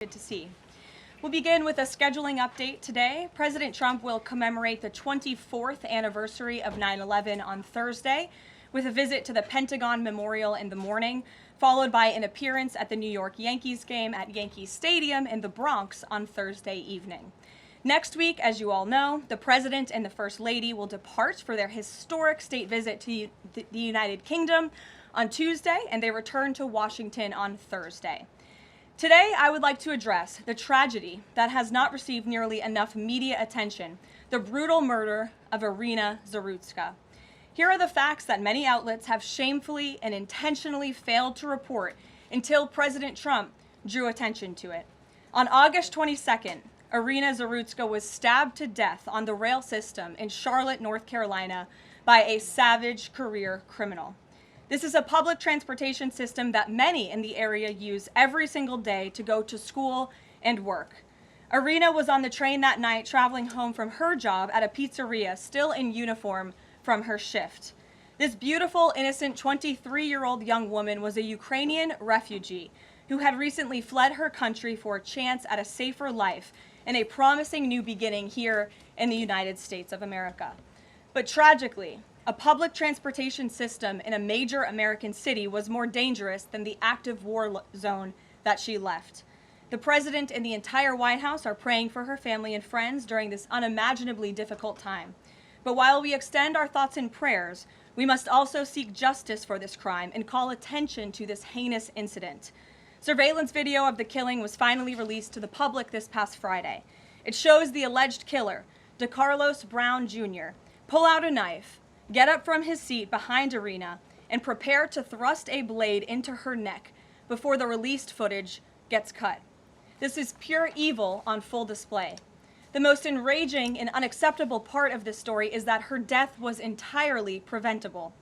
Good to see. We'll begin with a scheduling update today. President Trump will commemorate the 24th anniversary of 9/11 on Thursday with a visit to the Pentagon Memorial in the morning, followed by an appearance at the New York Yankees game at Yankee Stadium in the Bronx on Thursday evening. Next week, as you all know, the President and the First Lady will depart for their historic state visit to the United Kingdom on Tuesday, and they return to Washington on Thursday. Today, I would like to address the tragedy that has not received nearly enough media attention, the brutal murder of Irina Zarutska. Here are the facts that many outlets have shamefully and intentionally failed to report until President Trump drew attention to it. On August 22nd, Irina Zarutska was stabbed to death on the rail system in Charlotte, North Carolina, by a savage career criminal. This is a public transportation system that many in the area use every single day to go to school and work. Irina was on the train that night traveling home from her job at a pizzeria, still in uniform from her shift. This beautiful, innocent 23-year-old young woman was a Ukrainian refugee who had recently fled her country for a chance at a safer life and a promising new beginning here in the United States of America. But tragically, a public transportation system in a major American city was more dangerous than the active war zone that she left. The President and the entire White House are praying for her family and friends during this unimaginably difficult time. But while we extend our thoughts and prayers, we must also seek justice for this crime and call attention to this heinous incident. Surveillance video of the killing was finally released to the public this past Friday. It shows the alleged killer, DeCarlos Brown Jr., pull out a knife, get up from his seat behind Irina, and prepare to thrust a blade into her neck before the released footage gets cut. This is pure evil on full display. The most enraging and unacceptable part of this story is that her death was entirely preventable.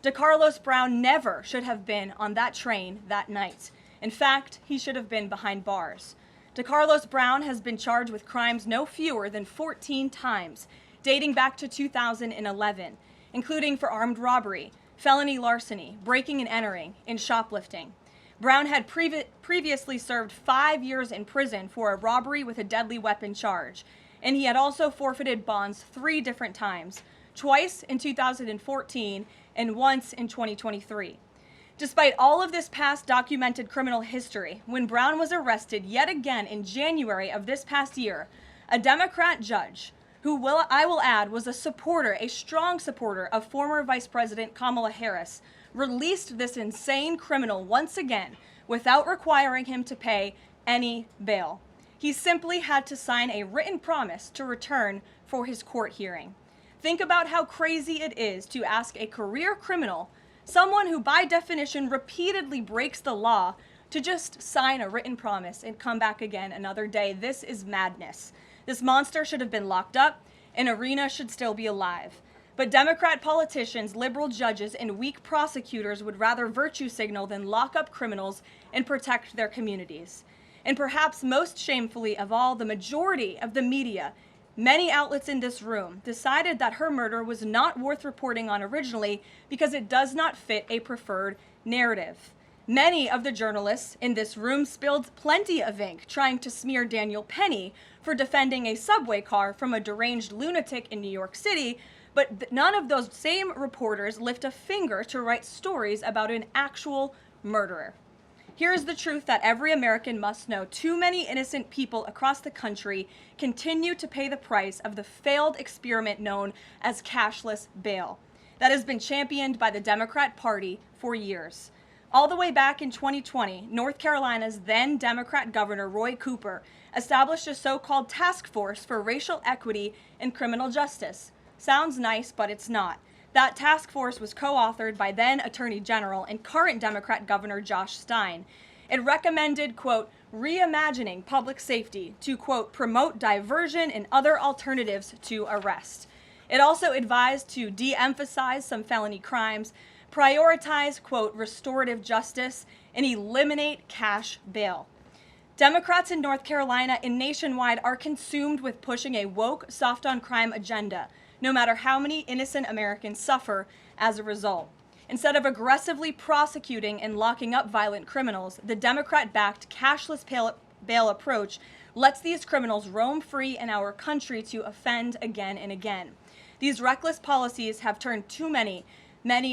DeCarlos Brown never should have been on that train that night. In fact, he should have been behind bars. DeCarlos Brown has been charged with crimes no fewer than 14 times, dating back to 2011. Including for armed robbery, felony larceny, breaking and entering, and shoplifting. Brown had previously served 5 years in prison for a robbery with a deadly weapon charge, and he had also forfeited bonds 3 different times, twice in 2014 and once in 2023. Despite all of this past documented criminal history, when Brown was arrested yet again in January of this past year, a Democrat judge, I will add was a strong supporter of former Vice President Kamala Harris, released this insane criminal once again without requiring him to pay any bail. He simply had to sign a written promise to return for his court hearing. Think about how crazy it is to ask a career criminal, someone who by definition repeatedly breaks the law, to just sign a written promise and come back again another day. This is madness. This monster should have been locked up, and Irina should still be alive. But Democrat politicians, liberal judges, and weak prosecutors would rather virtue signal than lock up criminals and protect their communities. And perhaps most shamefully of all, the majority of the media, many outlets in this room, decided that her murder was not worth reporting on originally because it does not fit a preferred narrative. Many of the journalists in this room spilled plenty of ink trying to smear Daniel Penny for defending a subway car from a deranged lunatic in New York City, but none of those same reporters lift a finger to write stories about an actual murderer. Here's the truth that every American must know. Too many innocent people across the country continue to pay the price of the failed experiment known as cashless bail that has been championed by the Democrat Party for years. All the way back in 2020, North Carolina's then Democrat Governor Roy Cooper established a so-called task force for racial equity and criminal justice. Sounds nice, but it's not. That task force was co-authored by then Attorney General and current Democrat Governor Josh Stein. It recommended, quote, reimagining public safety to, quote, promote diversion and other alternatives to arrest. It also advised to de-emphasize some felony crimes, prioritize, quote, restorative justice, and eliminate cash bail. Democrats in North Carolina and nationwide are consumed with pushing a woke, soft-on-crime agenda, no matter how many innocent Americans suffer as a result. Instead of aggressively prosecuting and locking up violent criminals, the Democrat-backed cashless bail approach lets these criminals roam free in our country to offend again and again. These reckless policies have turned too many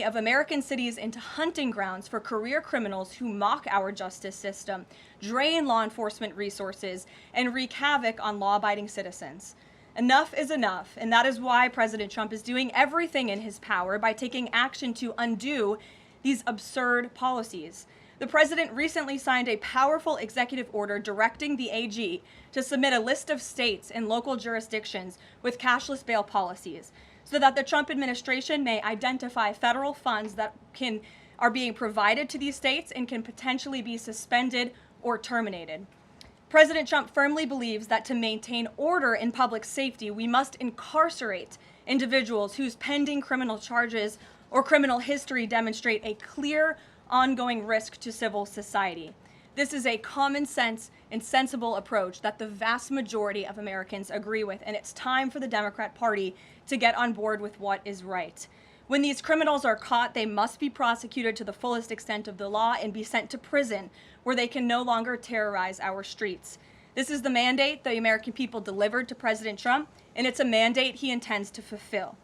of American cities into hunting grounds for career criminals who mock our justice system, drain law enforcement resources, and wreak havoc on law-abiding citizens. Enough is enough, and that is why President Trump is doing everything in his power by taking action to undo these absurd policies. The president recently signed a powerful executive order directing the AG to submit a list of states and local jurisdictions with cashless bail policies so that the Trump administration may identify federal funds that are being provided to these states and can potentially be suspended or terminated. President Trump firmly believes that to maintain order in public safety, we must incarcerate individuals whose pending criminal charges or criminal history demonstrate a clear ongoing risk to civil society. This is a common sense and sensible approach that the vast majority of Americans agree with, and it's time for the Democrat Party to get on board with what is right. When these criminals are caught, they must be prosecuted to the fullest extent of the law and be sent to prison, where they can no longer terrorize our streets. This is the mandate the American people delivered to President Trump, and it's a mandate he intends to fulfill.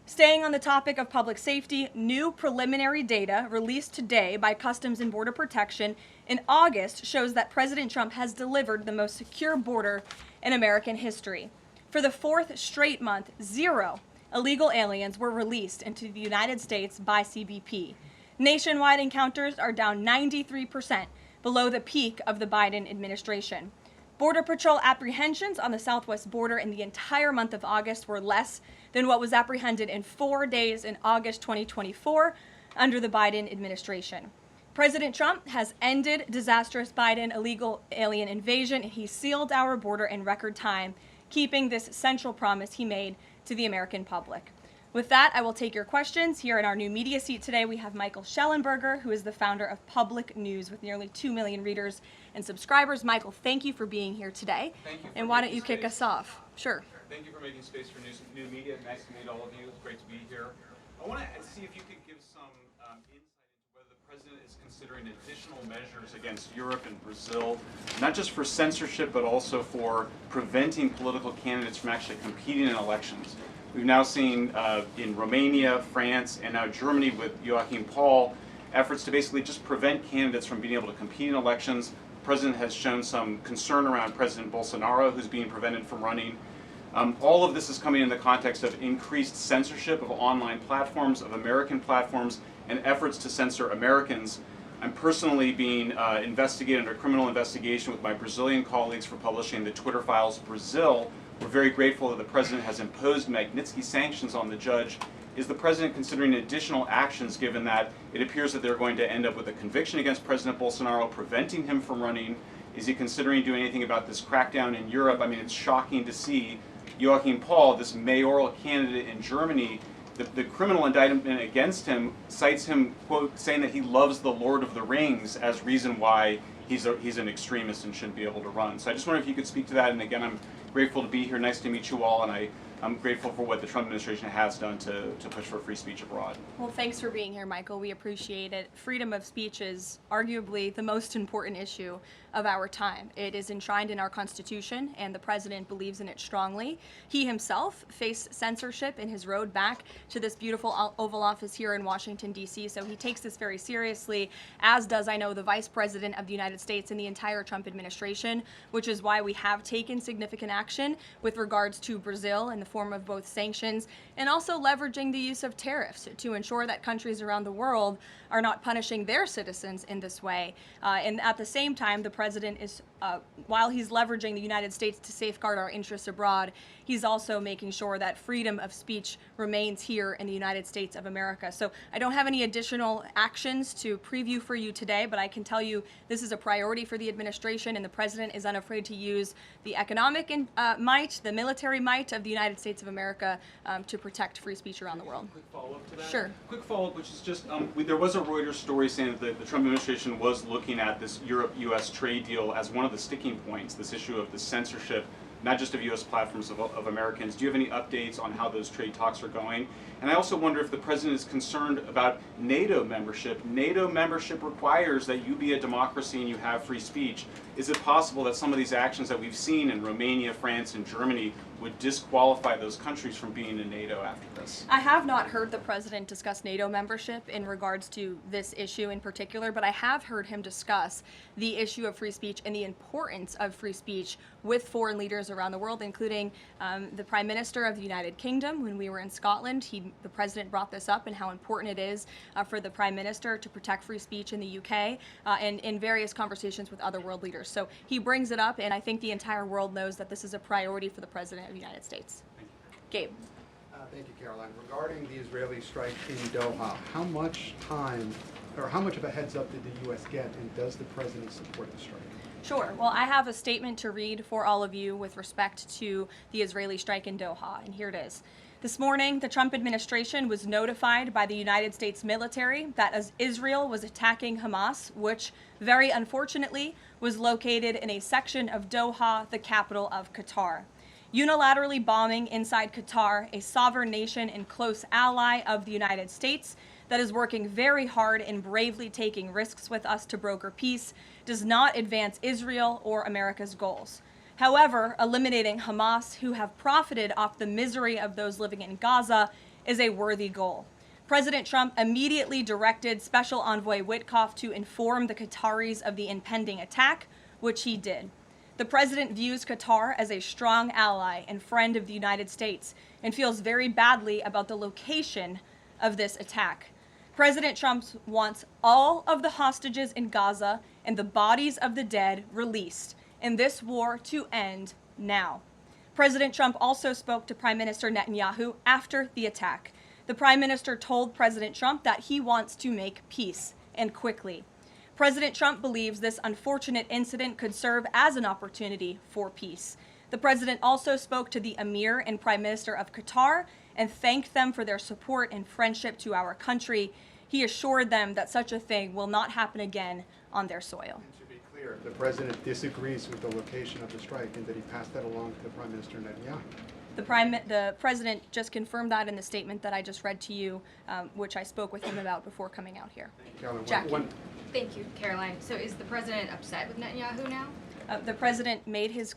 Staying on the topic of public safety, new preliminary data released today by Customs and Border Protection in August shows that President Trump has delivered the most secure border in American history. For the fourth straight month, 0 illegal aliens were released into the United States by CBP. Nationwide encounters are down 93%, below the peak of the Biden administration. Border Patrol apprehensions on the southwest border in the entire month of August were less than what was apprehended in 4 days in August 2024 under the Biden administration. President Trump has ended disastrous Biden illegal alien invasion, and he sealed our border in record time, keeping this central promise he made to the American public. With that, I will take your questions. Here in our new media seat today, we have Michael Schellenberger, who is the founder of Public News with nearly 2 million readers and subscribers. Michael, thank you for being here today. Thank you. And why don't you kick us off? Sure. Thank you for making space for new media. Nice to meet all of you. It's great to be here. I want to see if you could give some insight into whether the president is considering additional measures against Europe and Brazil, not just for censorship, but also for preventing political candidates from actually competing in elections. We've now seen in Romania, France, and now Germany with Joachim Paul, efforts to basically just prevent candidates from being able to compete in elections. The president has shown some concern around President Bolsonaro, who's being prevented from running. All of this is coming in the context of increased censorship of online platforms, of American platforms, and efforts to censor Americans. I'm personally being investigated under criminal investigation with my Brazilian colleagues for publishing the Twitter Files Brazil. We're very grateful that the president has imposed Magnitsky sanctions on the judge. Is the president considering additional actions, given that it appears that they're going to end up with a conviction against President Bolsonaro, preventing him from running? Is he considering doing anything about this crackdown in Europe? I mean, it's shocking to see Joachim Paul, this mayoral candidate in Germany, the criminal indictment against him cites him, quote, saying that he loves the Lord of the Rings as reason why he's an extremist and shouldn't be able to run. So I just wonder if you could speak to that. And again, I'm grateful to be here. Nice to meet you all, and I'm grateful for what the Trump administration has done to push for free speech abroad. Well, thanks for being here, Michael. We appreciate it. Freedom of speech is arguably the most important issue of our time. It is enshrined in our Constitution, and the president believes in it strongly. He himself faced censorship in his road back to this beautiful Oval Office here in Washington, D.C., so he takes this very seriously, as does, I know, the Vice President of the United States and the entire Trump administration, which is why we have taken significant action with regards to Brazil in the form of both sanctions and also leveraging the use of tariffs to ensure that countries around the world are not punishing their citizens in this way. And at the same time, the president is, while he's leveraging the United States to safeguard our interests abroad, he's also making sure that freedom of speech remains here in the United States of America. So I don't have any additional actions to preview for you today, but I can tell you this is a priority for the administration, and the president is unafraid to use the economic might, the military might of the United States of America to protect free speech around the world. Quick follow-up to that? Sure. Quick follow-up, which is just, there was a Reuters story saying that the Trump administration was looking at this Europe-U.S. trade deal as one of the sticking points, this issue of the censorship not just of U.S. platforms, of Americans. Do you have any updates on how those trade talks are going? And I also wonder if the president is concerned about NATO membership. NATO membership requires that you be a democracy and you have free speech. Is it possible that some of these actions that we've seen in Romania, France, and Germany would disqualify those countries from being in NATO after this? I have not heard the president discuss NATO membership in regards to this issue in particular, but I have heard him discuss the issue of free speech and the importance of free speech with foreign leaders around the world, including the Prime Minister of the United Kingdom. When we were in Scotland, the president brought this up and how important it is for the Prime Minister to protect free speech in the UK and in various conversations with other world leaders. So he brings it up, and I think the entire world knows that this is a priority for the President of the United States. Gabe. Thank you, Caroline. Regarding the Israeli strike in Doha, how much time or how much of a heads up did the U.S. get, and does the president support the strike? Sure. Well, I have a statement to read for all of you with respect to the Israeli strike in Doha, and here it is. This morning, the Trump administration was notified by the United States military that as Israel was attacking Hamas, which very unfortunately was located in a section of Doha, the capital of Qatar. Unilaterally bombing inside Qatar, a sovereign nation and close ally of the United States that is working very hard and bravely taking risks with us to broker peace, does not advance Israel or America's goals. However, eliminating Hamas, who have profited off the misery of those living in Gaza, is a worthy goal. President Trump immediately directed Special Envoy Witkoff to inform the Qataris of the impending attack, which he did. The president views Qatar as a strong ally and friend of the United States and feels very badly about the location of this attack. President Trump wants all of the hostages in Gaza and the bodies of the dead released, and this war to end now. President Trump also spoke to Prime Minister Netanyahu after the attack. The Prime Minister told President Trump that he wants to make peace, and quickly. President Trump believes this unfortunate incident could serve as an opportunity for peace. The president also spoke to the Emir and Prime Minister of Qatar and thanked them for their support and friendship to our country. He assured them that such a thing will not happen again on their soil. And to be clear, the president disagrees with the location of the strike, and that he passed that along to the Prime Minister Netanyahu. The president just confirmed that in the statement that I just read to you, which I spoke with him about before coming out here. Thank you, Caroline. Jackie. Thank you, Caroline. So is the president upset with Netanyahu now? The president made his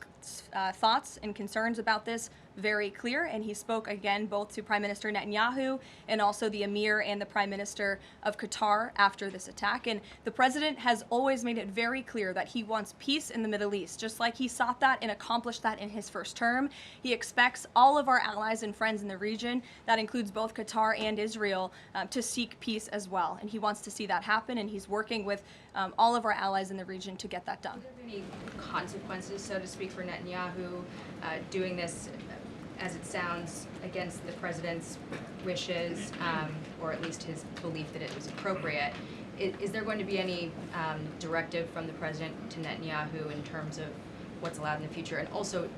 thoughts and concerns about this very clear, and he spoke again both to Prime Minister Netanyahu and also the Emir and the Prime Minister of Qatar after this attack. And the president has always made it very clear that he wants peace in the Middle East, just like he sought that and accomplished that in his first term. He expects all of our allies and friends in the region, that includes both Qatar and Israel, to seek peace as well. And he wants to see that happen, and he's working with all of our allies in the region to get that done. Are there any consequences, so to speak, for Netanyahu doing this, as it sounds, against the president's wishes, or at least his belief that it was appropriate? Is there going to be any directive from the president to Netanyahu in terms of what's allowed in the future? And also,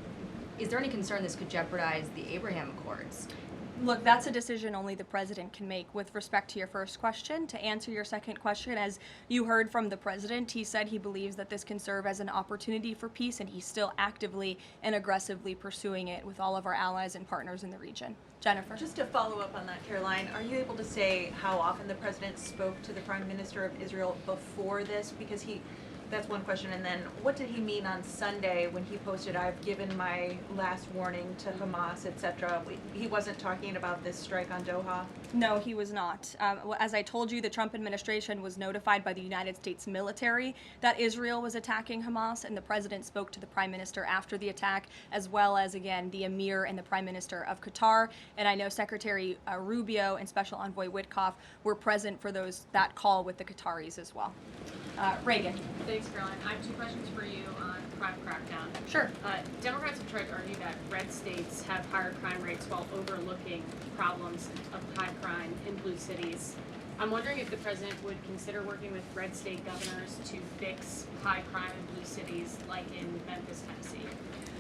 is there any concern this could jeopardize the Abraham Accords? Look, that's a decision only the president can make. With respect to your first question, to answer your second question, as you heard from the president, he said he believes that this can serve as an opportunity for peace, and he's still actively and aggressively pursuing it with all of our allies and partners in the region. Jennifer? Just to follow up on that, Caroline, are you able to say how often the president spoke to the Prime Minister of Israel before this? Because that's one question. And then what did he mean on Sunday when he posted, "I've given my last warning to Hamas," etc.? He wasn't talking about this strike on Doha? No, he was not. As I told you, the Trump administration was notified by the United States military that Israel was attacking Hamas, and the president spoke to the Prime Minister after the attack, as well as, again, the Emir and the Prime Minister of Qatar. And I know Secretary Rubio and Special Envoy Witkoff were present for that call with the Qataris as well. Reagan. Thanks, Caroline. I have two questions for you on crime crackdown. Sure. Democrats have tried to argue that red states have higher crime rates while overlooking problems of high crime in blue cities. I'm wondering if the president would consider working with red state governors to fix high crime in blue cities like in Memphis, Tennessee.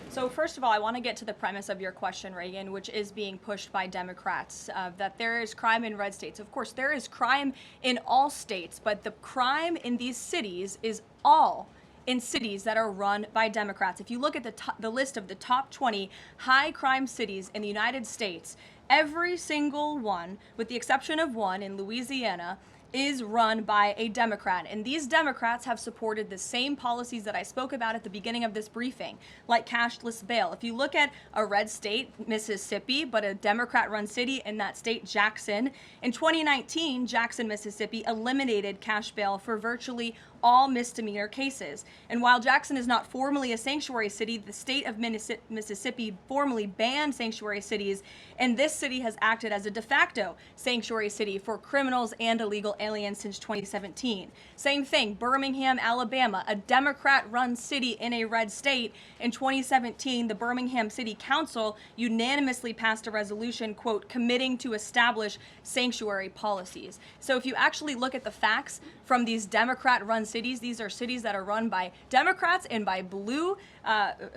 So first of all, I want to get to the premise of your question, Reagan, which is being pushed by Democrats, that there is crime in red states. Of course, there is crime in all states, but the crime in these cities is all in cities that are run by Democrats. If you look at the list of the top 20 high crime cities in the United States, every single one, with the exception of one in Louisiana, is run by a Democrat. And these Democrats have supported the same policies that I spoke about at the beginning of this briefing, like cashless bail. If you look at a red state, Mississippi, but a Democrat-run city in that state, Jackson, in 2019, Jackson, Mississippi eliminated cash bail for virtually all misdemeanor cases. And while Jackson is not formally a sanctuary city, the state of Mississippi formally banned sanctuary cities, and this city has acted as a de facto sanctuary city for criminals and illegal aliens since 2017. Same thing, Birmingham, Alabama, a Democrat-run city in a red state. In 2017, the Birmingham City Council unanimously passed a resolution, quote, committing to establish sanctuary policies. So if you actually look at the facts from these Democrat-run cities, these are cities that are run by Democrats and by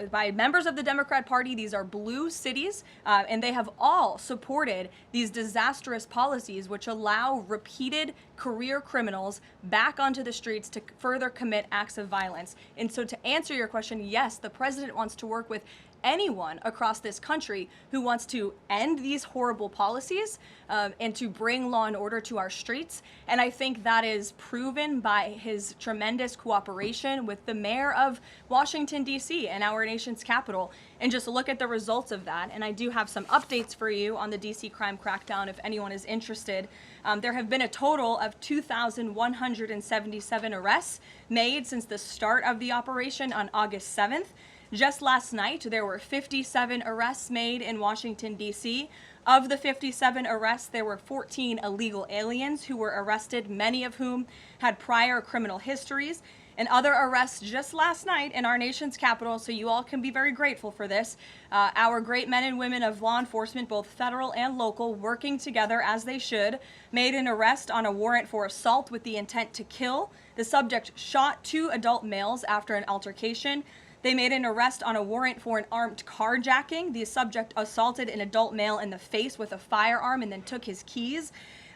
by members of the Democrat Party. These are blue cities, and they have all supported these disastrous policies which allow repeated career criminals back onto the streets to further commit acts of violence. And so to answer your question, yes, the president wants to work with anyone across this country who wants to end these horrible policies and to bring law and order to our streets. And I think that is proven by his tremendous cooperation with the mayor of Washington, D.C. and our nation's capital. And just look at the results of that. And I do have some updates for you on the D.C. crime crackdown if anyone is interested. There have been a total of 2,177 arrests made since the start of the operation on August 7th. Just last night, there were 57 arrests made in Washington, D.C. Of the 57 arrests, there were 14 illegal aliens who were arrested, many of whom had prior criminal histories. And other arrests just last night in our nation's capital, so you all can be very grateful for this. Our great men and women of law enforcement, both federal and local, working together as they should, made an arrest on a warrant for assault with the intent to kill. The subject shot 2 adult males after an altercation. They made an arrest on a warrant for an armed carjacking. The subject assaulted an adult male in the face with a firearm and then took his keys.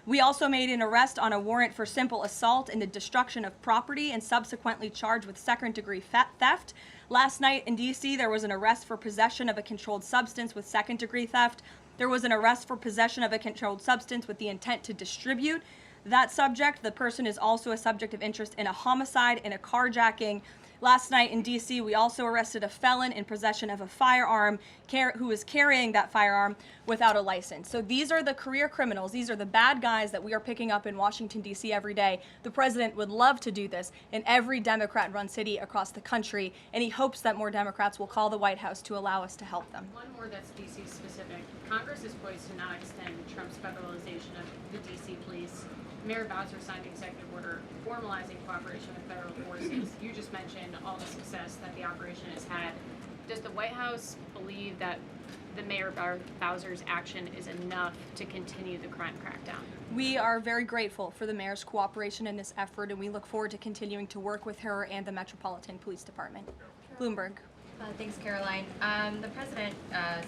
We also made an arrest on a warrant for simple assault and the destruction of property and subsequently charged with second-degree theft. Last night in D.C., there was an arrest for possession of a controlled substance with second-degree theft. There was an arrest for possession of a controlled substance with the intent to distribute that subject. The person is also a subject of interest in a homicide and a carjacking. Last night in D.C., we also arrested a felon in possession of a firearm who was carrying that firearm without a license. So these are the career criminals. These are the bad guys that we are picking up in Washington, D.C. every day. The president would love to do this in every Democrat-run city across the country, and he hopes that more Democrats will call the White House to allow us to help them. One more that's D.C. specific. Congress is poised to not extend Trump's federalization of the D.C. police. Mayor Bowser signed an executive order formalizing cooperation with federal forces. You just mentioned all the success that the operation has had. Does the White House believe that the Mayor Bowser's action is enough to continue the crime crackdown? We are very grateful for the mayor's cooperation in this effort, and we look forward to continuing to work with her and the Metropolitan Police Department. Bloomberg. Thanks, Caroline. The president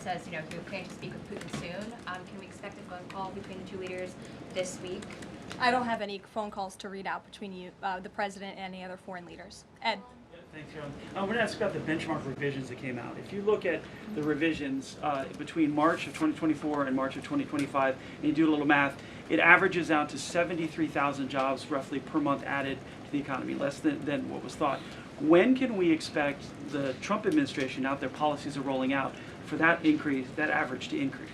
says, he plans to speak with Putin soon. Can we expect a phone call between the two leaders this week? I don't have any phone calls to read out between you, the president, and any other foreign leaders. Ed. Thanks, Carolyn. I want to ask about the benchmark revisions that came out. If you look at the revisions between March of 2024 and March of 2025, and you do a little math, it averages out to 73,000 jobs roughly per month added to the economy, less than what was thought. When can we expect the Trump administration, now their policies are rolling out, for that increase, that average to increase?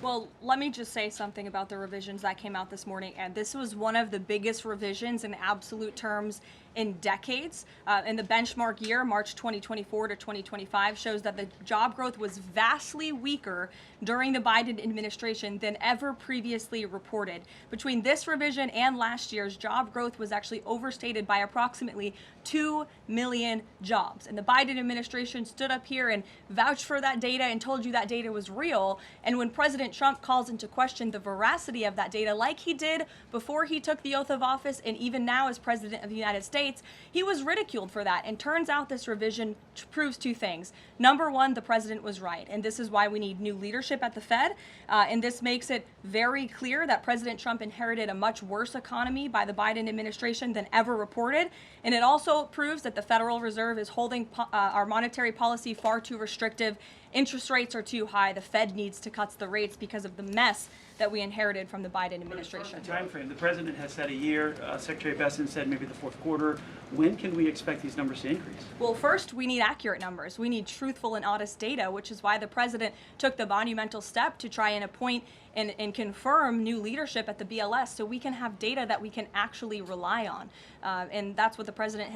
Well, let me just say something about the revisions that came out this morning. And this was one of the biggest revisions in absolute terms in decades. In the benchmark year, March 2024 to 2025, shows that the job growth was vastly weaker during the Biden administration than ever previously reported. Between this revision and last year's, job growth was actually overstated by approximately 2 million jobs. And the Biden administration stood up here and vouched for that data and told you that data was real. And when President Trump calls into question the veracity of that data, like he did before he took the oath of office and even now as president of the United States, he was ridiculed for that. And turns out this revision proves two things. Number one, the president was right, and this is why we need new leadership at the Fed. And this makes it very clear that President Trump inherited a much worse economy by the Biden administration than ever reported. And it also proves that the Federal Reserve is holding our monetary policy far too restrictive. Interest rates are too high. The Fed needs to cut the rates because of the mess that we inherited from the Biden administration. Time frame. The president has said a year. Secretary Besson said maybe the fourth quarter. When can we expect these numbers to increase? Well, first, we need accurate numbers. We need truthful and honest data, which is why the president took the monumental step to try and appoint and confirm new leadership at the BLS so we can have data that we can actually rely on. And that's what the president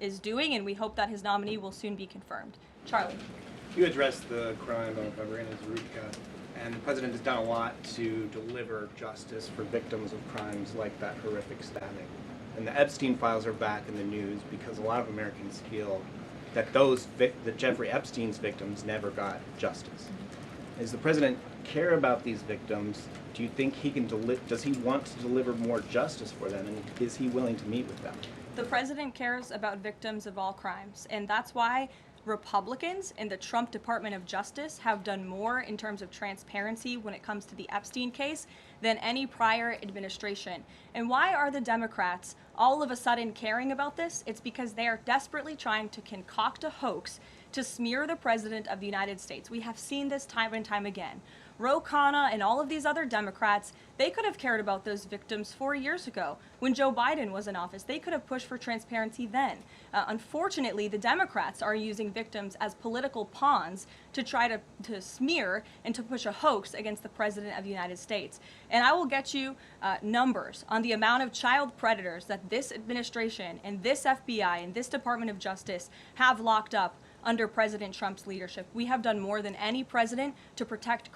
is doing, and we hope that his nominee will soon be confirmed. Charlie. You addressed the crime of Irina Zarutska, and the president has done a lot to deliver justice for victims of crimes like that horrific stabbing. And the Epstein files are back in the news because a lot of Americans feel that that Jeffrey Epstein's victims never got justice. Does the president care about these victims? Do you think he can does he want to deliver more justice for them, and is he willing to meet with them? The president cares about victims of all crimes, and that's why Republicans in the Trump Department of Justice have done more in terms of transparency when it comes to the Epstein case than any prior administration. And why are the Democrats all of a sudden caring about this? It's because they are desperately trying to concoct a hoax to smear the President of the United States. We have seen this time and time again. Ro Khanna and all of these other Democrats, they could have cared about those victims 4 years ago when Joe Biden was in office. They could have pushed for transparency then. Unfortunately, the Democrats are using victims as political pawns to try to smear and to push a hoax against the President of the United States. And I will get you numbers on the amount of child predators that this administration and this FBI and this Department of Justice have locked up under President Trump's leadership. We have done more than any president to protect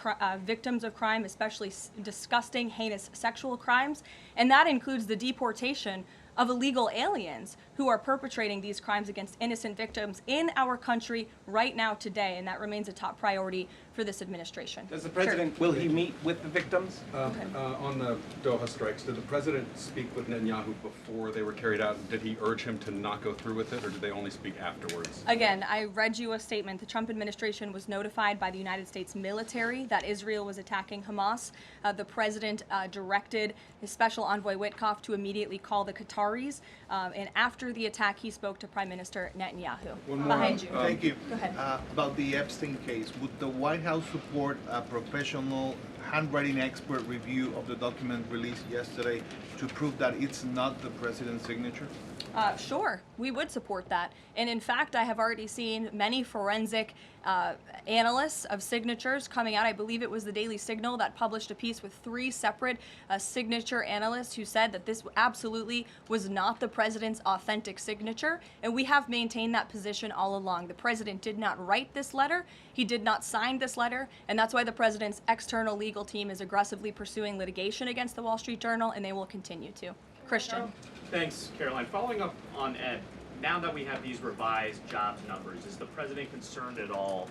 victims of crime, especially disgusting, heinous sexual crimes, and that includes the deportation of illegal aliens who are perpetrating these crimes against innocent victims in our country right now today, and that remains a top priority for this administration. Does the president, will he meet with the victims? On the Doha strikes, did the president speak with Netanyahu before they were carried out? Did he urge him to not go through with it, or did they only speak afterwards? Again, I read you a statement. The Trump administration was notified by the United States military that Israel was attacking Hamas. The president directed his special envoy Witkoff to immediately call the Qataris, and after the attack, he spoke to Prime Minister Netanyahu. One more. Behind you. Thank you. Go ahead. About the Epstein case, would the White House support a professional handwriting expert review of the document released yesterday to prove that it's not the president's signature? Sure, we would support that. And in fact, I have already seen many forensic analysts of signatures coming out. I believe it was the Daily Signal that published a piece with 3 separate signature analysts who said that this absolutely was not the president's authentic signature. And we have maintained that position all along. The president did not write this letter. He did not sign this letter. And that's why the president's external legal team is aggressively pursuing litigation against the Wall Street Journal, and they will continue to. Christian. Thanks, Caroline. Following up on Ed, now that we have these revised jobs numbers, is the president concerned at all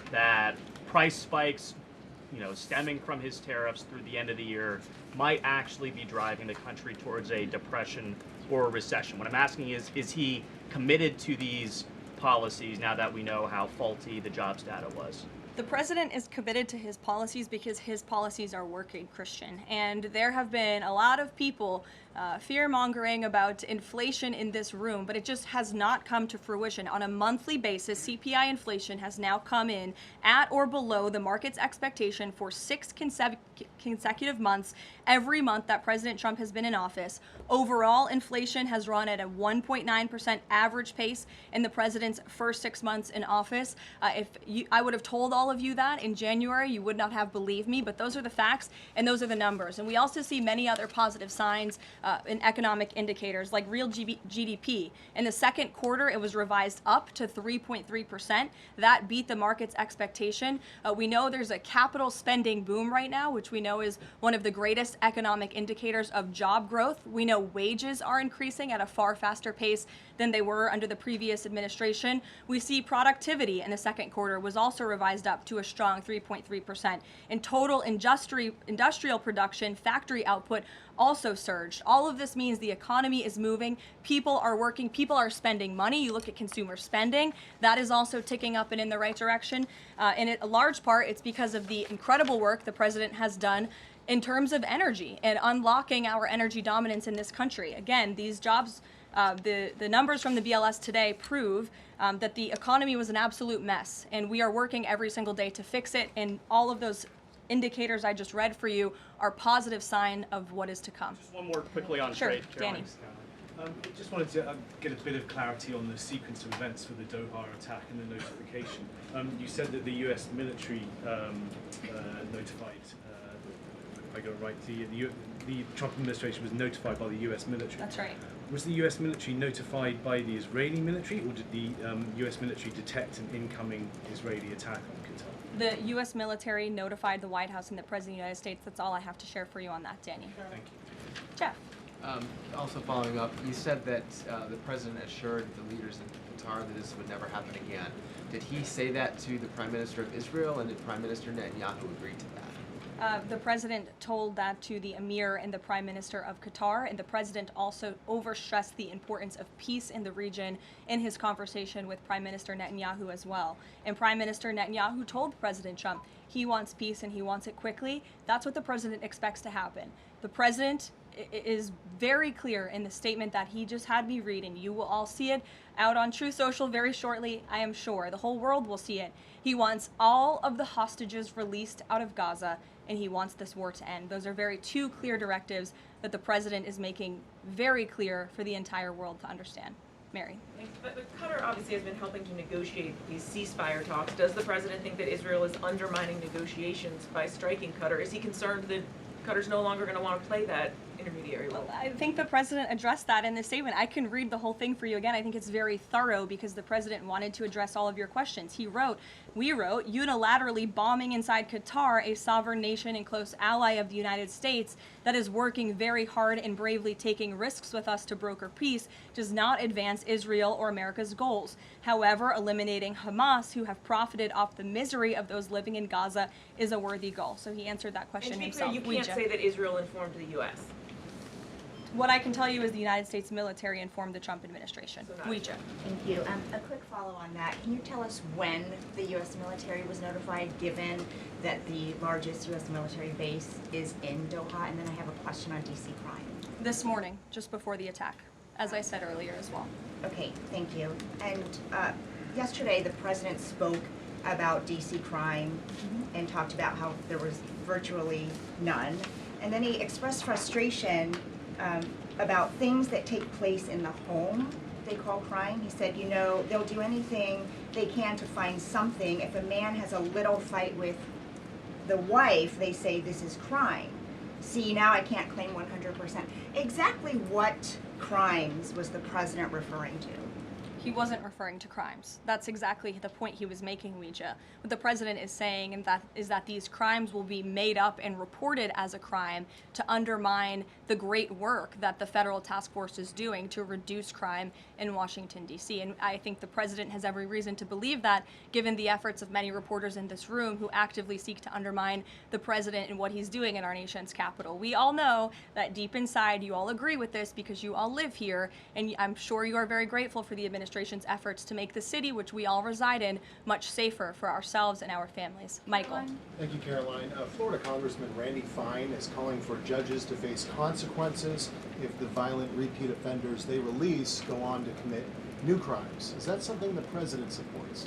that price spikes, stemming from his tariffs through the end of the year, might actually be driving the country towards a depression or a recession? What I'm asking is he committed to these policies now that we know how faulty the jobs data was? The president is committed to his policies because his policies are working, Christian. And there have been a lot of people fear-mongering about inflation in this room, but it just has not come to fruition. On a monthly basis, CPI inflation has now come in at or below the market's expectation for 6 consecutive months, every month that President Trump has been in office. Overall, inflation has run at a 1.9% average pace in the president's first 6 months in office. I would have told all of you that in January, you would not have believed me, but those are the facts and those are the numbers. And we also see many other positive signs in economic indicators like real GDP. In the second quarter, it was revised up to 3.3%. That beat the market's expectation. We know there's a capital spending boom right now, which we know is one of the greatest economic indicators of job growth. We know wages are increasing at a far faster pace than they were under the previous administration. We see productivity in the second quarter was also revised up to a strong 3.3%. In total industrial production, factory output also surged. All of this means the economy is moving, people are working, people are spending money. You look at consumer spending, that is also ticking up and in the right direction. In a large part, it's because of the incredible work the president has done in terms of energy and unlocking our energy dominance in this country. Again, these jobs, the numbers from the BLS today prove that the economy was an absolute mess, and we are working every single day to fix it, and all of those indicators I just read for you are positive sign of what is to come. Just one more quickly on Sure, trade, Danny. Caroline. Just wanted to get a bit of clarity on the sequence of events for the Doha attack and the notification. You said that the U.S. military notified, if I got it right, the Trump administration was notified by the U.S. military. That's right. Was the U.S. military notified by the Israeli military, or did the U.S. military detect an incoming Israeli attack on Qatar? The U.S. military notified the White House and the President of the United States. That's all I have to share for you on that, Danny. Thank you. Jeff. Also following up, you said that the president assured the leaders in Qatar that this would never happen again. Did he say that to the Prime Minister of Israel, and did Prime Minister Netanyahu agree to that? The president told that to the emir and the prime minister of Qatar, and the president also overstressed the importance of peace in the region in his conversation with Prime Minister Netanyahu as well. And Prime Minister Netanyahu told President Trump he wants peace and he wants it quickly. That's what the president expects to happen. The president is very clear in the statement that he just had me read, and you will all see it out on True Social very shortly, I am sure. The whole world will see it. He wants all of the hostages released out of Gaza, and he wants this war to end. Those are two clear directives that the president is making very clear for the entire world to understand. Mary. But Qatar obviously has been helping to negotiate these ceasefire talks. Does the president think that Israel is undermining negotiations by striking Qatar? Is he concerned that Qatar's no longer going to want to play that intermediary role? I think the president addressed that in the statement. I can read the whole thing for you again. I think it's very thorough because the president wanted to address all of your questions. We wrote, unilaterally bombing inside Qatar, a sovereign nation and close ally of the United States that is working very hard and bravely taking risks with us to broker peace, does not advance Israel or America's goals. However, eliminating Hamas, who have profited off the misery of those living in Gaza, is a worthy goal. So he answered that question and to be himself. clear, you can't say that Israel informed the U.S. What I can tell you is the United States military informed the Trump administration. Thank you. A quick follow on that. Can you tell us when the U.S. military was notified, given that the largest U.S. military base is in Doha? And then I have a question on D.C. crime. This morning, just before the attack, as I said earlier as well. Okay, thank you. And yesterday, the president spoke about D.C. crime and talked about how there was virtually none. And then he expressed frustration about things that take place in the home they call crime. He said, you know, they'll do anything they can to find something. If a man has a little fight with the wife, they say this is crime. See, now I can't claim 100%. Exactly what crimes was the president referring to? He wasn't referring to crimes. That's exactly the point he was making, Ouija. What the president is saying is that these crimes will be made up and reported as a crime to undermine the great work that the federal task force is doing to reduce crime in Washington, D.C. And I think the president has every reason to believe that, given the efforts of many reporters in this room who actively seek to undermine the president and what he's doing in our nation's capital. We all know that deep inside you all agree with this because you all live here, and I'm sure you are very grateful for the administration's efforts to make the city, which we all reside in, much safer for ourselves and our families. Michael. Thank you, Caroline. Florida Congressman Randy Fine is calling for judges to face consequences if the violent repeat offenders they release go on to commit new crimes. Is that something the president supports?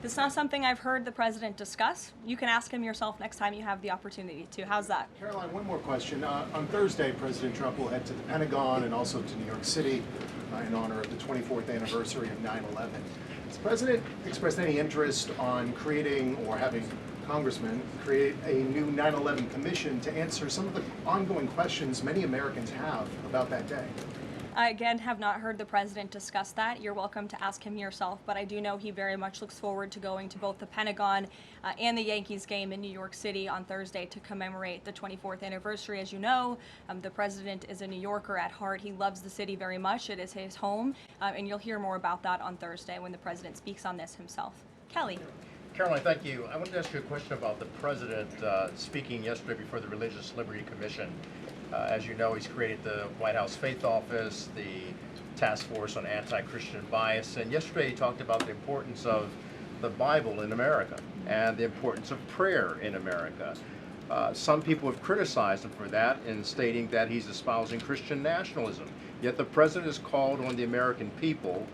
It's not something I've heard the president discuss. You can ask him yourself next time you have the opportunity to. How's that? Caroline, one more question. On Thursday, President Trump will head to the Pentagon and also to New York City in honor of the 24th anniversary of 9/11. Has the president expressed any interest on creating or having congressmen create a new 9/11 commission to answer some of the ongoing questions many Americans have about that day? I, again, have not heard the president discuss that. You're welcome to ask him yourself, but I do know he very much looks forward to going to both the Pentagon and the Yankees game in New York City on Thursday to commemorate the 24th anniversary. As you know, the president is a New Yorker at heart. He loves the city very much. It is his home, and you'll hear more about that on Thursday when the president speaks on this himself. Kelly. Caroline, thank you. I wanted to ask you a question about the president speaking yesterday before the Religious Liberty Commission. As you know, he's created the White House Faith Office, the Task Force on Anti-Christian Bias, and yesterday he talked about the importance of the Bible in America and the importance of prayer in America. Some people have criticized him for that in stating that he's espousing Christian nationalism. Yet the president has called on the American people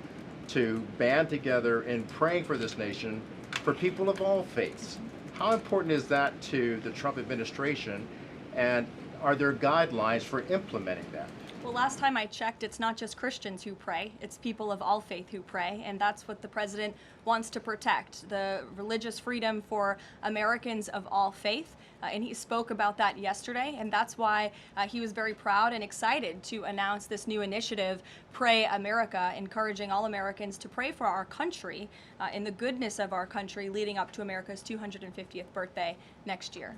to band together in praying for this nation for people of all faiths. How important is that to the Trump administration, and are there guidelines for implementing that? Well, last time I checked, it's not just Christians who pray, it's people of all faith who pray, and that's what the president wants to protect, the religious freedom for Americans of all faith. And he spoke about that yesterday, and that's why he was very proud and excited to announce this new initiative, Pray America, encouraging all Americans to pray for our country and the goodness of our country leading up to America's 250th birthday next year.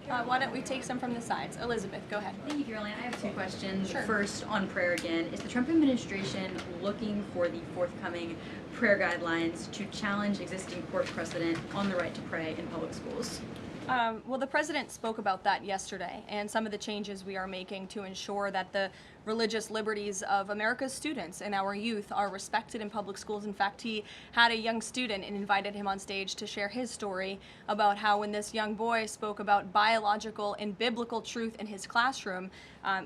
Why don't we take some from the sides? Elizabeth, go ahead. Thank you, Caroline. I have two questions. Sure. First, on prayer again. Is the Trump administration looking for the forthcoming prayer guidelines to challenge existing court precedent on the right to pray in public schools? Well, the president spoke about that yesterday, and some of the changes we are making to ensure that the religious liberties of America's students and our youth are respected in public schools. In fact, he had a young student and invited him on stage to share his story about how when this young boy spoke about biological and biblical truth in his classroom,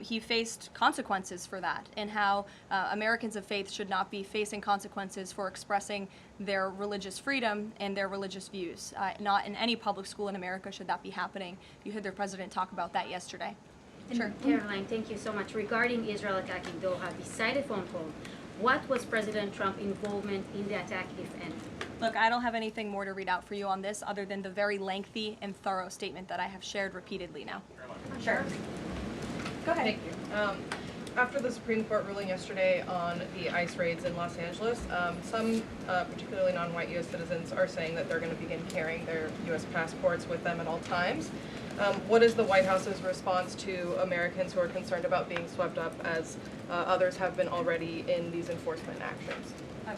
he faced consequences for that, and how Americans of faith should not be facing consequences for expressing their religious freedom and their religious views. Not in any public school in America should that be happening. You heard the president talk about that yesterday. And Sure. Caroline, thank you so much. Regarding Israel attacking Doha, beside a phone call, what was President Trump's involvement in the attack, if any? Look, I don't have anything more to read out for you on this other than the very lengthy and thorough statement that I have shared repeatedly now. Sure. Go ahead. Thank you. After the Supreme Court ruling yesterday on the ICE raids in Los Angeles, some particularly non-white U.S. citizens are saying that they're going to begin carrying their U.S. passports with them at all times. What is the White House's response to Americans who are concerned about being swept up, as others have been already, in these enforcement actions?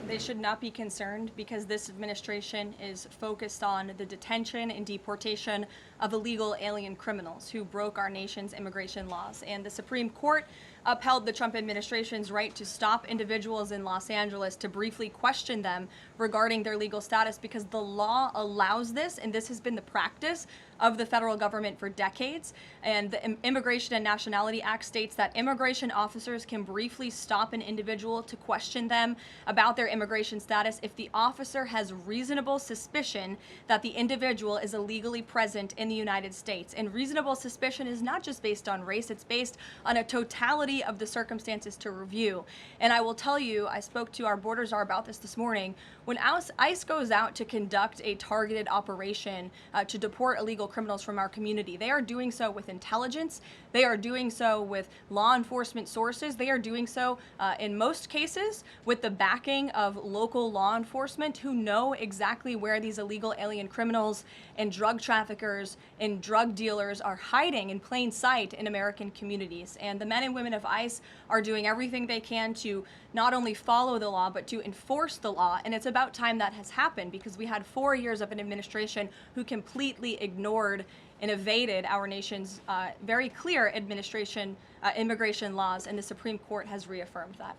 They should not be concerned, because this administration is focused on the detention and deportation of illegal alien criminals who broke our nation's immigration laws. And the Supreme Court upheld the Trump administration's right to stop individuals in Los Angeles to briefly question them regarding their legal status, because the law allows this, and this has been the practice of the federal government for decades. And the Immigration and Nationality Act states that immigration officers can briefly stop an individual to question them about their immigration status if the officer has reasonable suspicion that the individual is illegally present in the United States. And reasonable suspicion is not just based on race, it's based on a totality of the circumstances to review. And I will tell you, I spoke to our border czar about this morning. When ICE goes out to conduct a targeted operation to deport illegal criminals from our community, they are doing so with intelligence, they are doing so with law enforcement sources, they are doing so in most cases with the backing of local law enforcement who know exactly where these illegal alien criminals and drug traffickers and drug dealers are hiding in plain sight in American communities. And the men and women of ICE are doing everything they can to not only follow the law, but to enforce the law. And it's about time that has happened, because we had 4 years of an administration who completely ignored and evaded our nation's very clear immigration laws, and the Supreme Court has reaffirmed that.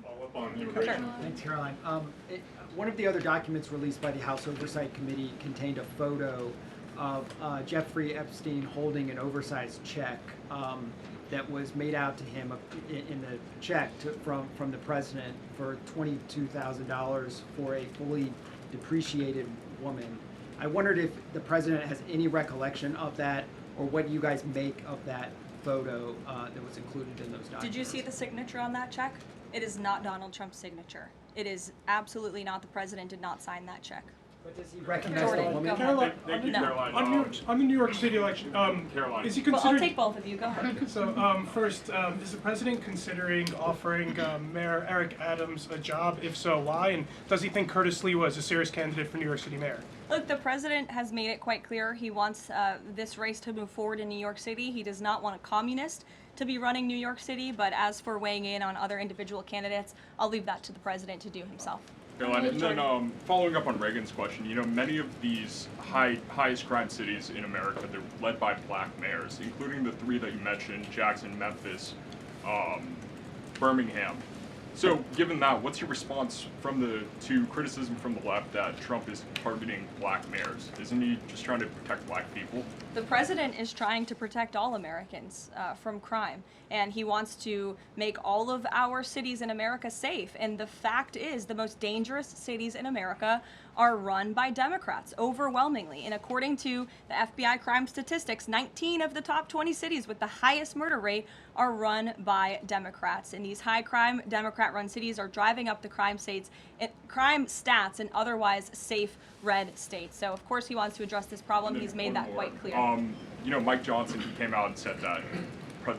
Thanks, Caroline. One of the other documents released by the House Oversight Committee contained a photo of Jeffrey Epstein holding an oversized check that was made out to him in the check from the president for $22,000 for a fully depreciated woman. I wondered if the president has any recollection of that, or what you guys make of that photo that was included in those documents. Did you see the signature on that check? It is not Donald Trump's signature. It is absolutely not. The president did not sign that check. But does he recognize Jordan, the go woman? ahead. Caroline, Thank you, No. Caroline. on the New York City election, Caroline. is he Well, considering? I'll take both of you. Go ahead. So first, is the president considering offering Mayor Eric Adams a job? If so, why? And does he think Curtis Lee was a serious candidate for New York City mayor? Look, the president has made it quite clear he wants this race to move forward in New York City. He does not want a communist to be running New York City, but as for weighing in on other individual candidates, I'll leave that to the president to do himself. Caroline, and then following up on Reagan's question, you know, many of these highest crime cities in America, they're led by black mayors, including the three that you mentioned, Jackson, Memphis, Birmingham. So given that, what's your response to criticism from the left that Trump is targeting black mayors? Isn't he just trying to protect black people? The president is trying to protect all Americans from crime, and he wants to make all of our cities in America safe. And the fact is, the most dangerous cities in America are run by Democrats, overwhelmingly. And according to the FBI crime statistics, 19 of the top 20 cities with the highest murder rate are run by Democrats. And these high crime, Democrat-run cities are driving up the crime stats in otherwise safe red states. So of course he wants to address this problem. He's made that quite clear. You know, Mike Johnson, he came out and said that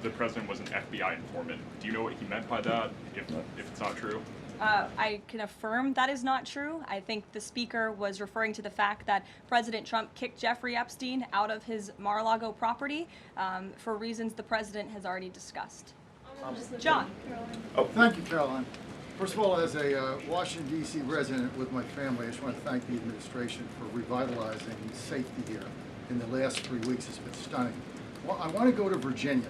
the president was an FBI informant. Do you know what he meant by that, if it's not true? I can affirm that is not true. I think the speaker was referring to the fact that President Trump kicked Jeffrey Epstein out of his Mar-a-Lago property for reasons the president has already discussed. John. Oh, thank you, Caroline. First of all, as a Washington, D.C. resident with my family, I just want to thank the administration for revitalizing safety here. In the last 3 weeks, it's been stunning. Well, I want to go to Virginia.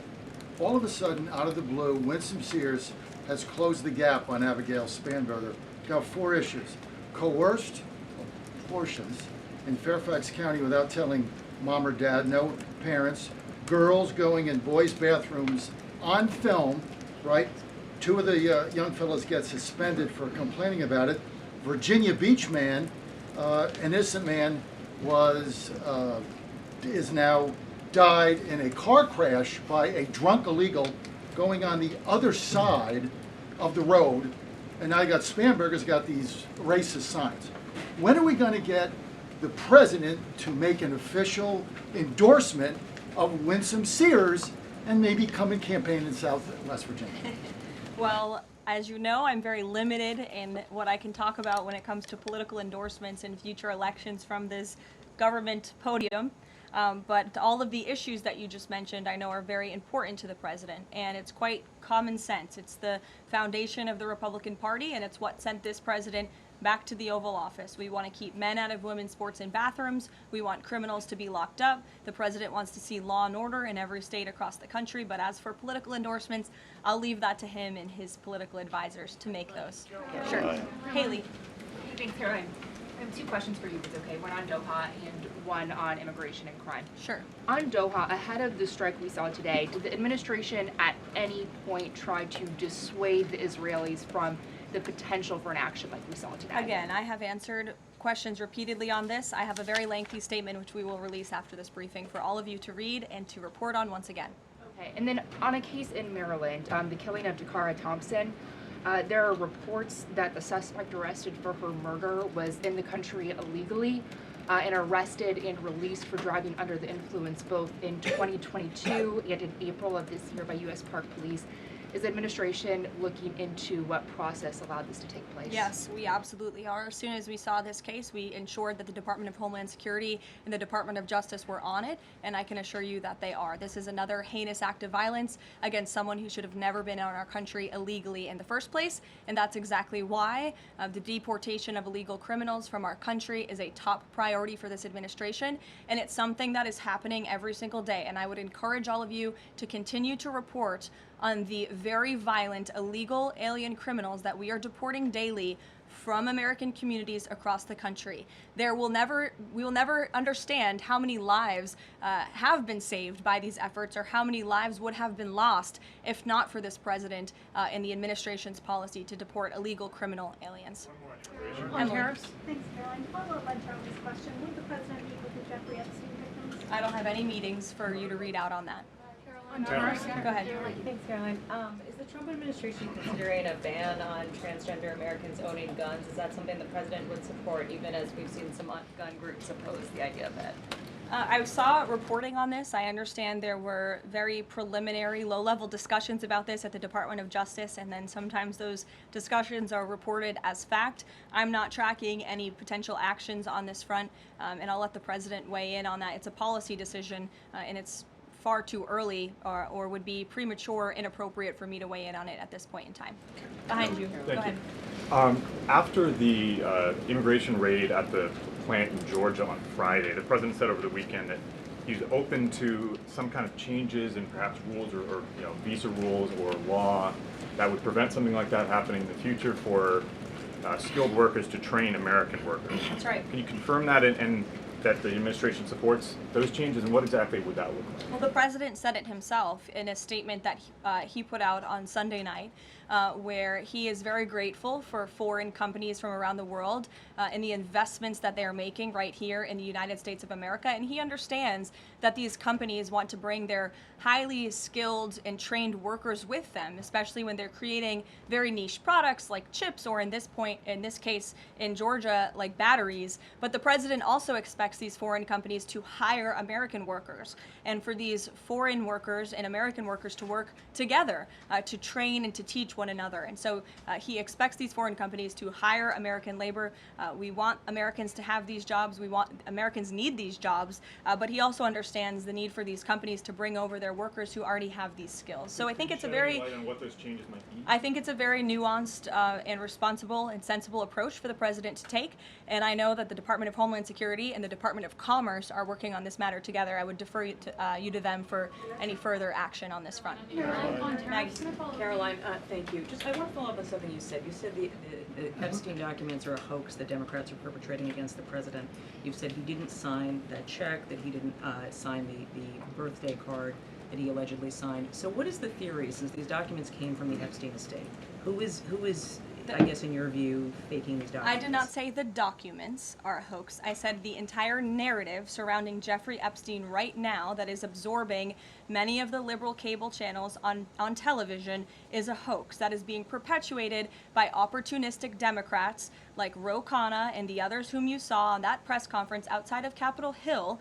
All of a sudden, out of the blue, Winsome Sears has closed the gap on Abigail Spanberger. Got 4 issues. Coerced abortions in Fairfax County without telling mom or dad, no parents. Girls going in boys' bathrooms on film, right? 2 of the young fellows get suspended for complaining about it. Virginia Beach man, an innocent man, is now died in a car crash by a drunk illegal going on the other side of the road, and now you got Spanberger's got these racist signs. When are we going to get the president to make an official endorsement of Winsome Sears and maybe come and campaign in Southwest Virginia? Well, as you know, I'm very limited in what I can talk about when it comes to political endorsements in future elections from this government podium. But all of the issues that you just mentioned I know are very important to the president, and it's quite common sense. It's the foundation of the Republican Party, and it's what sent this president back to the Oval Office. We want to keep men out of women's sports and bathrooms. We want criminals to be locked up. The president wants to see law and order in every state across the country. But as for political endorsements, I'll leave that to him and his political advisors to make those. Sure. Haley. Thanks, Caroline. I have 2 questions for you, if it's okay. One on Doha and one on immigration and crime. Sure. On Doha, ahead of the strike we saw today, did the administration at any point try to dissuade the Israelis from the potential for an action like we saw today? Again, I have answered questions repeatedly on this. I have a very lengthy statement which we will release after this briefing for all of you to read and to report on once again. Okay, and then on a case in Maryland, the killing of Dakara Thompson, there are reports that the suspect arrested for her murder was in the country illegally and arrested and released for driving under the influence both in 2022 and in April of this year by U.S. Park Police. Is the administration looking into what process allowed this to take place? Yes, we absolutely are. As soon as we saw this case, we ensured that the Department of Homeland Security and the Department of Justice were on it, and I can assure you that they are. This is another heinous act of violence against someone who should have never been in our country illegally in the first place, and that's exactly why the deportation of illegal criminals from our country is a top priority for this administration, and it's something that is happening every single day. And I would encourage all of you to continue to report on the very violent illegal alien criminals that we are deporting daily from American communities across the country. We will never understand how many lives have been saved by these efforts, or how many lives would have been lost if not for this president and the administration's policy to deport illegal criminal aliens. Emily. Thanks, Caroline. Follow up on Charlie's question. Would the president meet with the Jeffrey Epstein victims? I don't have any meetings for you to read out on that. On Go ahead. Thanks, Caroline. Is the Trump administration considering a ban on transgender Americans owning guns? Is that something the president would support, even as we've seen some gun groups oppose the idea of it? I saw reporting on this. I understand there were very preliminary, low-level discussions about this at the Department of Justice, and then sometimes those discussions are reported as fact. I'm not tracking any potential actions on this front, and I'll let the president weigh in on that. It's a policy decision, and it's far too early or would be premature, inappropriate for me to weigh in on it at this point in time. Behind you. Go ahead. After the immigration raid at the plant in Georgia on Friday, the president said over the weekend that he's open to some kind of changes in perhaps rules or visa rules or law that would prevent something like that happening in the future for skilled workers to train American workers. That's right. Can you confirm that and that the administration supports those changes, and what exactly would that look like? Well, the president said it himself in a statement that he put out on Sunday night, where he is very grateful for foreign companies from around the world and the investments that they are making right here in the United States of America. And he understands that these companies want to bring their highly skilled and trained workers with them, especially when they're creating very niche products like chips, or in this case in Georgia, like batteries. But the president also expects these foreign companies to hire American workers, and for these foreign workers and American workers to work together to train and to teach one another. And so he expects these foreign companies to hire American labor. We want Americans to have these jobs. Americans need these jobs, but he also understands the need for these companies to bring over their workers who already have these skills. So I think it's a very what those changes might be? I think it's a very nuanced and responsible and sensible approach for the president to take. And I know that the Department of Homeland Security and the Department of Commerce are working on this matter together. I would defer you to them for any further action on this front. Caroline, thank you. I want to follow up on something you said. You said the Epstein documents are a hoax that Democrats are perpetrating against the president. You've said he didn't sign that check, that he didn't sign the birthday card that he allegedly signed. So what is the theory, since these documents came from the Epstein estate? Who is I guess in your view, faking these documents? I did not say the documents are a hoax. I said the entire narrative surrounding Jeffrey Epstein right now that is absorbing many of the liberal cable channels on television is a hoax that is being perpetuated by opportunistic Democrats like Ro Khanna and the others whom you saw on that press conference outside of Capitol Hill,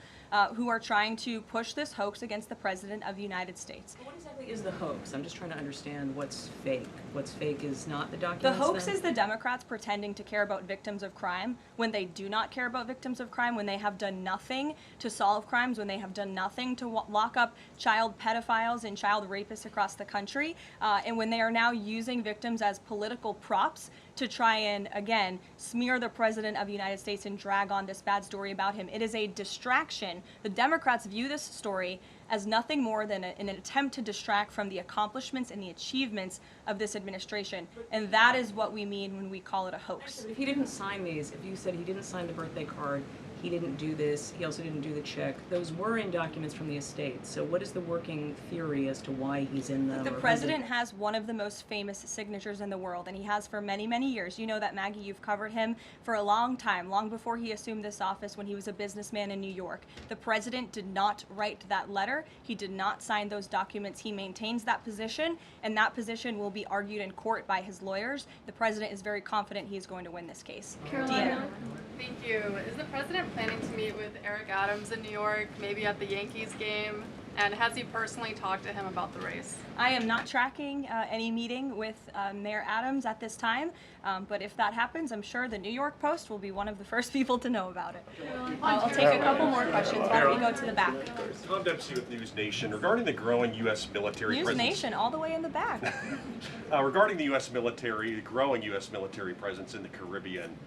who are trying to push this hoax against the President of the United States. What exactly is the hoax? I'm just trying to understand what's fake. What's fake is not the documents. The hoax is the Democrats pretending to care about victims of crime when they do not care about victims of crime, when they have done nothing to solve crimes, when they have done nothing to lock up child pedophiles and child rapists across the country, and when they are now using victims as political props to try and, again, smear the President of the United States and drag on this bad story about him. It is a distraction. The Democrats view this story as nothing more than an attempt to distract from the accomplishments and the achievements of this administration. And that is what we mean when we call it a hoax. If he didn't sign these, if you said he didn't sign the birthday card, he didn't do this, he also didn't do the check, those were in documents from the estate. So what is the working theory as to why he's in them? The president has one of the most famous signatures in the world, and he has for many, many years. You know that, Maggie, you've covered him for a long time, long before he assumed this office when he was a businessman in New York. The president did not write that letter. He did not sign those documents. He maintains that position, and that position will be argued in court by his lawyers. The president is very confident he is going to win this case. Caroline, thank you. Is the president planning to meet with Eric Adams in New York, maybe at the Yankees game? And has he personally talked to him about the race? I am not tracking any meeting with Mayor Adams at this time, but if that happens, I'm sure the New York Post will be one of the first people to know about it. I'll take a couple more questions. Why don't we go to the back? Tom Dempsey with News Nation. Regarding the growing U.S. military News presence... Nation, all the way in the back. Regarding the U.S. military, the growing U.S. military presence in the Caribbean,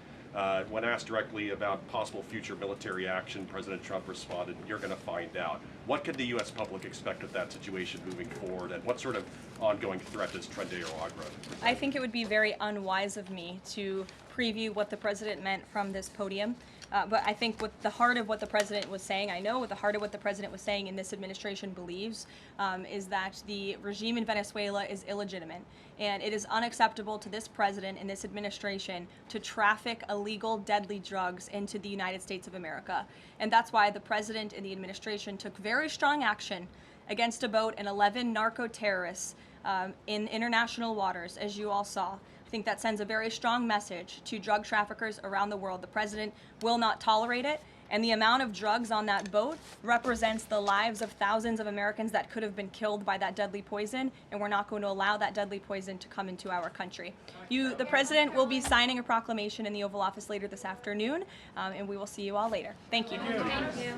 when asked directly about possible future military action, President Trump responded, "You're going to find out." What can the U.S. public expect of that situation moving forward, and what sort of ongoing threat does Trendeo Agra? I think it would be very unwise of me to preview what the president meant from this podium. But I think what the heart of what the president was saying, I know what the heart of what the president was saying in this administration believes, is that the regime in Venezuela is illegitimate. And it is unacceptable to this president and this administration to traffic illegal, deadly drugs into the United States of America. And that's why the president and the administration took very strong action against a boat and 11 narco-terrorists in international waters, as you all saw. I think that sends a very strong message to drug traffickers around the world. The president will not tolerate it, and the amount of drugs on that boat represents the lives of thousands of Americans that could have been killed by that deadly poison, and we're not going to allow that deadly poison to come into our country. The president will be signing a proclamation in the Oval Office later this afternoon, and we will see you all later. Thank you. Thank you.